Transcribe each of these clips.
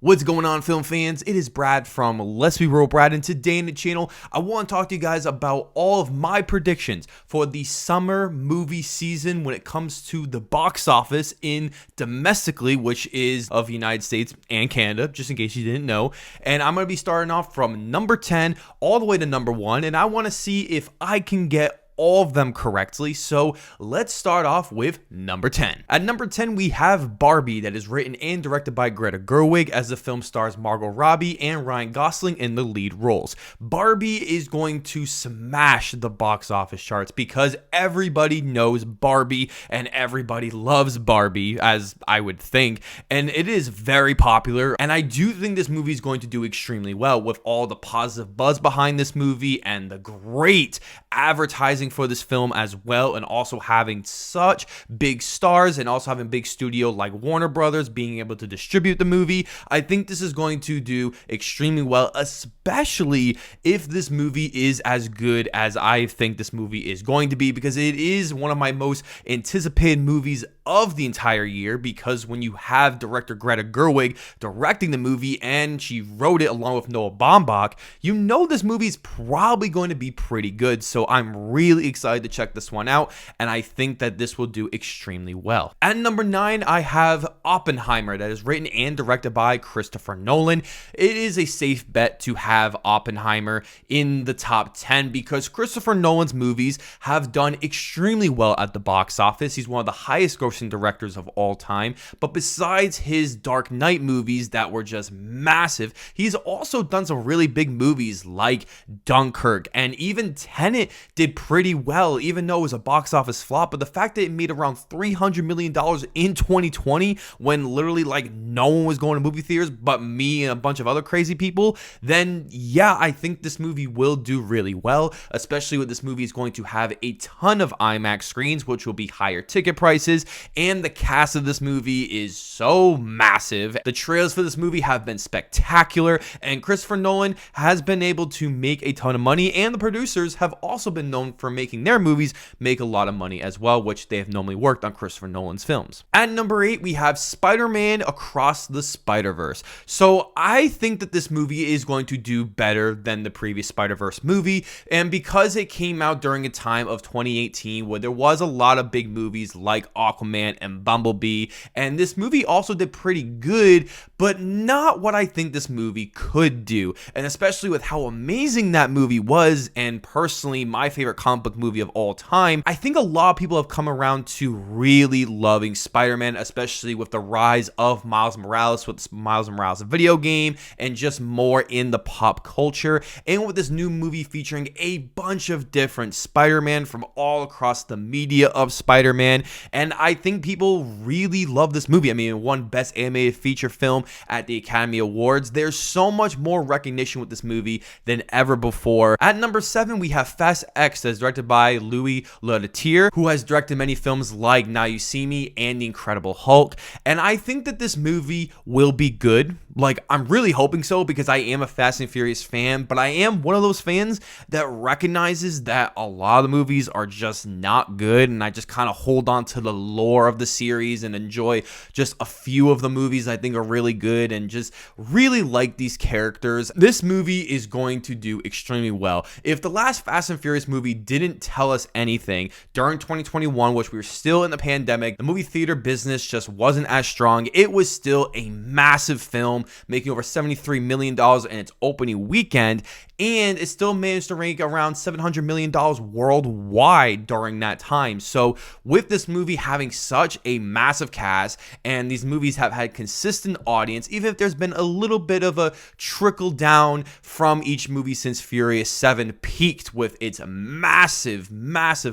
What's going on, film fans? It is Brad from Let's Be Real Brad, and today in the channel, I want to talk to you guys about all of my predictions for the summer movie season when it comes to the box office in domestically, which is of the United States and Canada, just in case you didn't know. And I'm going to be starting off from number 10 all the way to number 1, and I want to see if I can get all of them correctly. So let's start off with number 10. At number 10, we have Barbie, that is written and directed by Greta Gerwig, as the film stars Margot Robbie and Ryan Gosling in the lead roles. Barbie is going to smash the box office charts because everybody knows Barbie and everybody loves Barbie, as I would think, and it is very popular. And I do think this movie is going to do extremely well with all the positive buzz behind this movie and the great advertising for this film as well, and also having such big stars and also having big studio like Warner Brothers being able to distribute the movie. I think this is going to do extremely well, especially if this movie is as good as I think this movie is going to be, because it is one of my most anticipated movies of the entire year, because when you have director Greta Gerwig directing the movie and she wrote it along with Noah Baumbach, you know this movie is probably going to be pretty good. So I'm really excited to check this one out, and I think that this will do extremely well. At number 9, I have Oppenheimer, that is written and directed by Christopher Nolan. It is a safe bet to have Oppenheimer in the top 10 because Christopher Nolan's movies have done extremely well at the box office. He's one of the highest grossing directors of all time, but besides his Dark Knight movies that were just massive, he's also done some really big movies like Dunkirk, and even Tenet did pretty well, even though it was a box office flop. But the fact that it made around $300 million in 2020 when literally like no one was going to movie theaters but me and a bunch of other crazy people, then yeah, I think this movie will do really well, especially with this movie is going to have a ton of IMAX screens, which will be higher ticket prices, and the cast of this movie is so massive. The trailers for this movie have been spectacular, and Christopher Nolan has been able to make a ton of money, and the producers have also been known for making their movies make a lot of money as well, which they have normally worked on Christopher Nolan's films. At number 8, we have Spider-Man Across the Spider-Verse. So I think that this movie is going to do better than the previous Spider-Verse movie, and because it came out during a time of 2018 where there was a lot of big movies like Aquaman and Bumblebee, and this movie also did pretty good, but not what I think this movie could do, and especially with how amazing that movie was, and personally my favorite comic book movie of all time, I think a lot of people have come around to really loving Spider-Man, especially with the rise of Miles Morales, with Miles Morales a video game, and just more in the pop culture, and with this new movie featuring a bunch of different Spider-Man from all across the media of Spider-Man. And I think people really love this movie. I mean, it won Best Animated Feature Film at the Academy Awards. There's so much more recognition with this movie than ever before. At number 7, we have Fast X, that's directed by Louis Leterrier, who has directed many films like Now You See Me and The Incredible Hulk. And I think that this movie will be good. Like, I'm really hoping so, because I am a Fast and Furious fan, but I am one of those fans that recognizes that a lot of the movies are just not good, and I just kind of hold on to the lore of the series and enjoy just a few of the movies I think are really good and just really like these characters. This movie is going to do extremely well. If the last Fast and Furious movie didn't tell us anything during 2021, which we were still in the pandemic, the movie theater business just wasn't as strong, it was still a massive film, making over $73 million in its opening weekend, and it still managed to rank around $700 million worldwide during that time. So with this movie having such a massive cast, and these movies have had consistent audience, even if there's been a little bit of a trickle down from each movie since Furious 7 peaked with its massive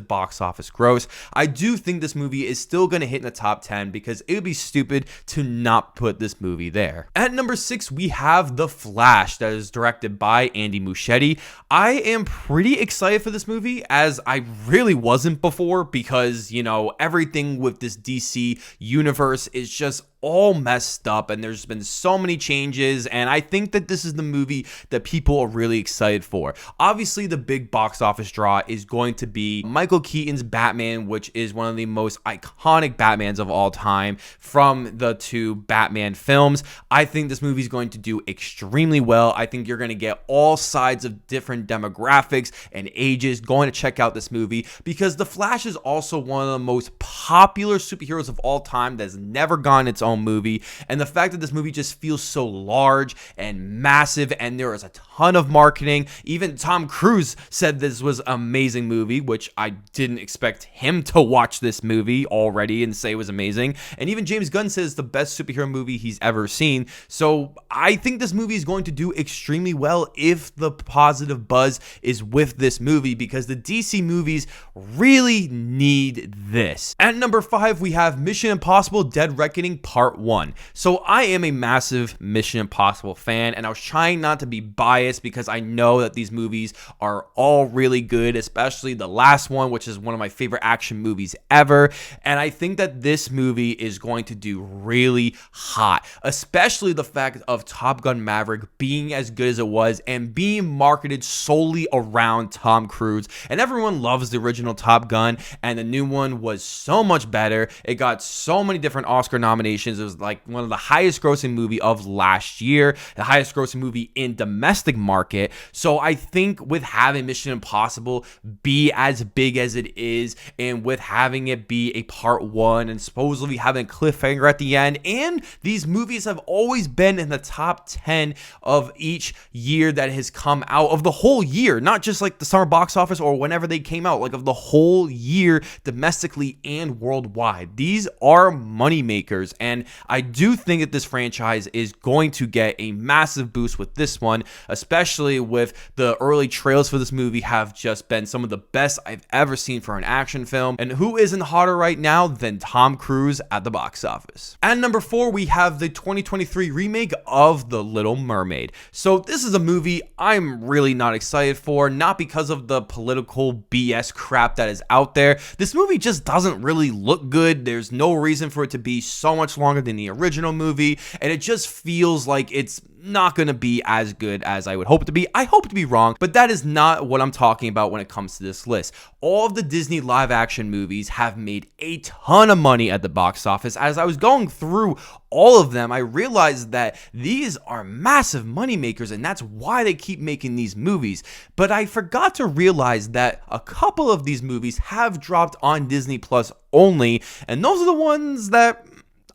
box office gross, I do think this movie is still going to hit in the top 10, because it would be stupid to not put this movie there. At number 6, we have The Flash, that is directed by Andy Muschietti. I am pretty excited for this movie, as I really wasn't before, because, you know, everything with this DC universe is just all messed up, and there's been so many changes, and I think that this is the movie that people are really excited for. Obviously, the big box office draw is going to be Michael Keaton's Batman, which is one of the most iconic Batmans of all time from the two Batman films. I think this movie is going to do extremely well. I think you're going to get all sides of different demographics and ages going to check out this movie, because The Flash is also one of the most popular superheroes of all time that has never gotten its own movie. And the fact that this movie just feels so large and massive, and there is a ton of marketing. Even Tom Cruise said this was an amazing movie, which I didn't expect him to watch this movie already and say it was amazing. And even James Gunn says the best superhero movie he's ever seen. So I think this movie is going to do extremely well if the positive buzz is with this movie, because the DC movies really need this. At number 5, we have Mission Impossible: Dead Reckoning Part 1. So I am a massive Mission Impossible fan, and I was trying not to be biased because I know that these movies are all really good, especially the last one, which is one of my favorite action movies ever. And I think that this movie is going to do really hot, especially the fact of Top Gun Maverick being as good as it was and being marketed solely around Tom Cruise. And everyone loves the original Top Gun, and the new one was so much better. It got so many different Oscar nominations. It was like one of the highest grossing movie of last year, the highest grossing movie in domestic market. So I think with having Mission Impossible be as big as it is, and with having it be a part 1 and supposedly having a cliffhanger at the end, and these movies have always been in the top 10 of each year that has come out, of the whole year, not just like the summer box office or whenever they came out, like of the whole year domestically and worldwide. These are money makers, and I do think that this franchise is going to get a massive boost with this one, especially with the early trailers for this movie have just been some of the best I've ever seen for an action film. And who isn't hotter right now than Tom Cruise at the box office? At number 4, we have the 2023 remake of The Little Mermaid. So this is a movie I'm really not excited for, not because of the political BS crap that is out there. This movie just doesn't really look good. There's no reason for it to be so much longer than the original movie, and it just feels like it's not going to be as good as I would hope it to be. I hope to be wrong, but that is not what I'm talking about when it comes to this list. All of the Disney live action movies have made a ton of money at the box office. As I was going through all of them, I realized that these are massive money makers, and that's why they keep making these movies. But I forgot to realize that a couple of these movies have dropped on Disney Plus only, and those are the ones that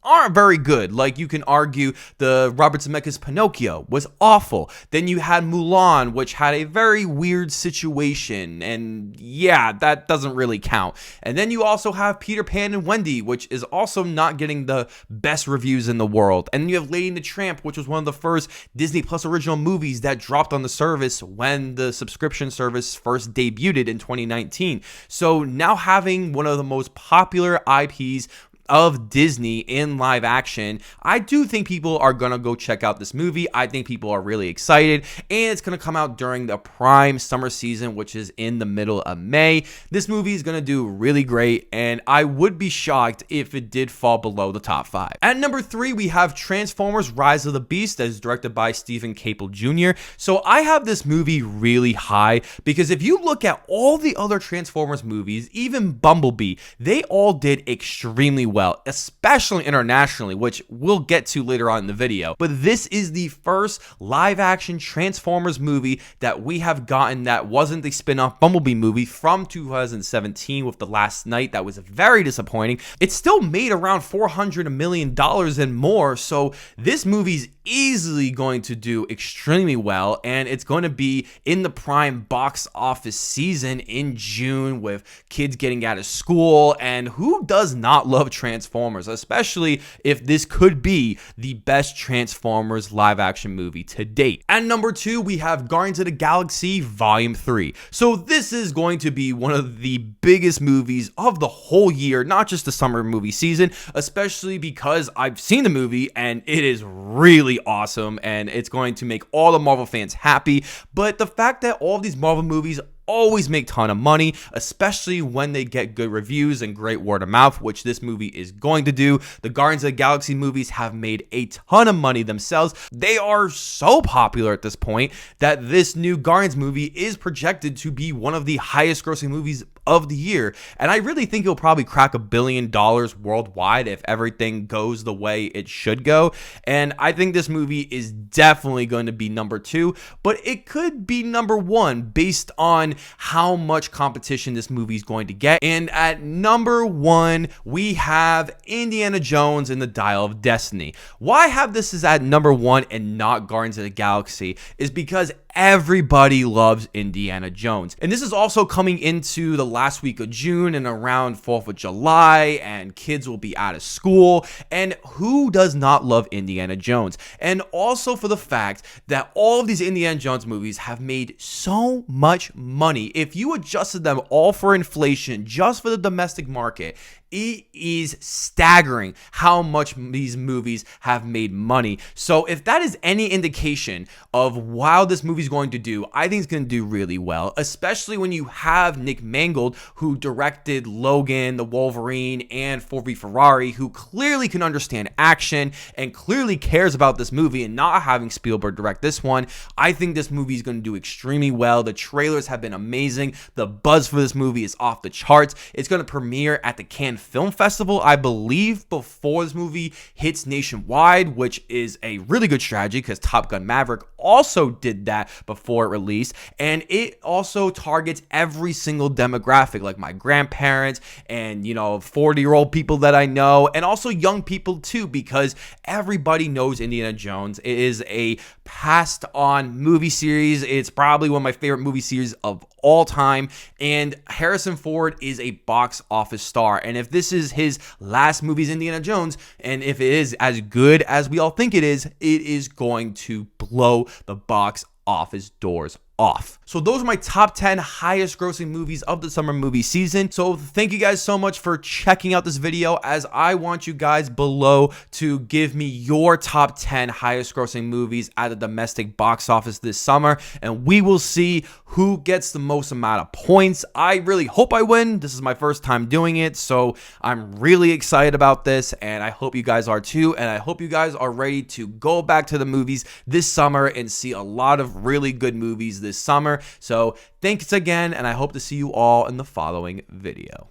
aren't very good. Like, you can argue the Robert Zemeckis Pinocchio was awful. Then you had Mulan, which had a very weird situation, and yeah, that doesn't really count. And then you also have Peter Pan and Wendy, which is also not getting the best reviews in the world. And then you have Lady and the Tramp, which was one of the first Disney Plus original movies that dropped on the service when the subscription service first debuted in 2019. So now having one of the most popular IPs of Disney in live action, I do think people are gonna go check out this movie. I think people are really excited, and it's gonna come out during the prime summer season, which is in the middle of May. This movie is gonna do really great, and I would be shocked if it did fall below the top 5. At number 3, we have Transformers: Rise of the Beast, that is directed by Stephen Caple Jr. So I have this movie really high because if you look at all the other Transformers movies, even Bumblebee, they all did extremely well, especially internationally, which we'll get to later on in the video. But this is the first live action Transformers movie that we have gotten that wasn't the spin-off Bumblebee movie from 2017 with The Last Knight. That was very disappointing. It still made around $400 million and more, so this movie's easily going to do extremely well, and it's going to be in the prime box office season in June with kids getting out of school, and who does not love Transformers, especially if this could be the best Transformers live action movie to date. At number 2, we have Guardians of the Galaxy Volume 3. So this is going to be one of the biggest movies of the whole year, not just the summer movie season, especially because I've seen the movie and it is really awesome, and it's going to make all the Marvel fans happy. But the fact that all of these Marvel movies always make a ton of money, especially when they get good reviews and great word of mouth, which this movie is going to do. The Guardians of the Galaxy movies have made a ton of money themselves. They are so popular at this point that this new Guardians movie is projected to be one of the highest grossing movies of the year, and I really think it'll probably crack $1 billion worldwide if everything goes the way it should go. And I think this movie is definitely going to be number 2, but it could be number 1 based on how much competition this movie is going to get. And at number 1, we have Indiana Jones and the Dial of Destiny. Why I have this is at number 1 and not Guardians of the Galaxy is because everybody loves Indiana Jones. And this is also coming into the last week of June and around 4th of July, and kids will be out of school. And who does not love Indiana Jones? And also for the fact that all of these Indiana Jones movies have made so much money. If you adjusted them all for inflation, just for the domestic market, it is staggering how much these movies have made money. So if that is any indication of how this movie is going to do, I think it's going to do really well, especially when you have Nick Mangold, who directed Logan, the Wolverine, and Ford v Ferrari, who clearly can understand action and clearly cares about this movie, and not having Spielberg direct this one. I think this movie is going to do extremely well. The trailers have been amazing. The buzz for this movie is off the charts. It's going to premiere at the Cannes Film Festival, I believe, before this movie hits nationwide, which is a really good strategy because Top Gun Maverick also did that before it released. And it also targets every single demographic, like my grandparents and 40-year-old people that I know, and also young people too, because everybody knows Indiana Jones. It is a passed on movie series. It's probably one of my favorite movie series of all time, and Harrison Ford is a box office star. And if this is his last movie as Indiana Jones, and if it is as good as we all think it is going to blow the box office doors off. So those are my top 10 highest grossing movies of the summer movie season. So thank you guys so much for checking out this video, as I want you guys below to give me your top 10 highest grossing movies at the domestic box office this summer, and we will see who gets the most amount of points. I really hope I win. This is my first time doing it, so I'm really excited about this, and I hope you guys are too, and I hope you guys are ready to go back to the movies this summer and see a lot of really good movies this summer. So thanks again, and I hope to see you all in the following video.